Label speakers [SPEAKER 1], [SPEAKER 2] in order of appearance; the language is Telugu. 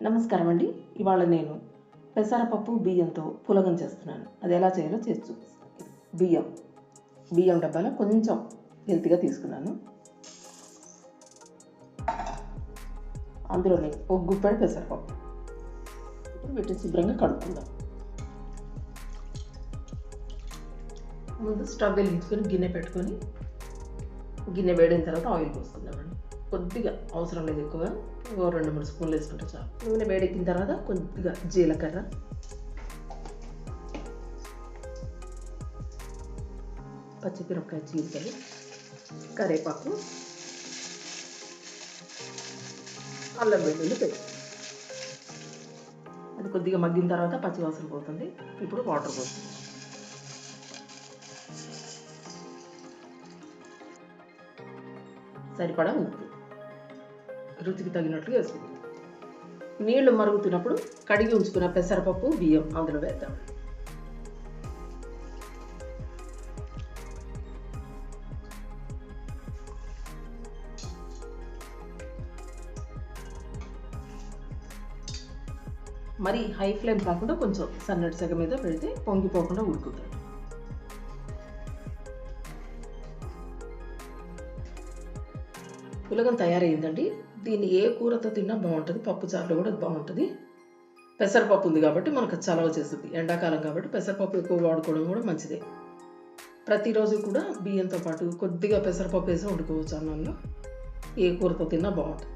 [SPEAKER 1] నమస్కారం అండి. ఇవాళ నేను పెసరపప్పు బియ్యంతో పులగం చేస్తున్నాను. అది ఎలా చేయాలో చేసి చూపిస్తాను. బియ్యం డబ్బాలో కొంచెం హెల్తీగా తీసుకున్నాను. అందులోనే ఒక గుప్పెడు పెసరపప్పు. ఇప్పుడు వీటిని శుభ్రంగా కడుక్కుందాం. ముందు స్టవ్ వెలిగించుకొని గిన్నె పెట్టుకొని గిన్నె వేడిన తర్వాత ఆయిల్ పోసుకుందామండి. కొద్దిగా అవసరం లేదు, ఎక్కువగా 2-3 స్పూన్లు వేసుకుంటే చాలు. నూనె వేడెక్కిన తర్వాత కొద్దిగా జీలకర్ర, పచ్చిమిరపకాయ చీలికలు, కరివేపాకు, అల్లం వెల్లుల్లి పేస్ట్. అది కొద్దిగా మగ్గిన తర్వాత పచ్చివాసన పోతుంది. ఇప్పుడు వాటర్ పోస్తుంది. సరిపడా ఉప్పు, రుచికి తగినట్లు వేసుకుందాం. నీళ్లు మరుగుతున్నప్పుడు కడిగి ఉంచుకున్న పెసరపప్పు బియ్యం అందులో వేద్దాం. మరి హై ఫ్లేమ్ కాకుండా కొంచెం సన్నటి సెగ మీద పెడితే పొంగిపోకుండా ఉడుకుతాయి. పులగం తయారైందండి. దీన్ని ఏ కూరతో తిన్నా బాగుంటుంది. పప్పు చారులో కూడా బాగుంటుంది. పెసరపప్పు ఉంది కాబట్టి మనకు చలవ చేస్తుంది. ఎండాకాలం కాబట్టి పెసరపప్పు ఎక్కువ వాడుకోవడం కూడా మంచిదే. ప్రతిరోజు కూడా బియ్యంతో పాటు కొద్దిగా పెసరపప్పు వేసి వండుకోవచ్చు అన్నంలో. ఏ కూరతో తిన్నా బాగుంటుంది.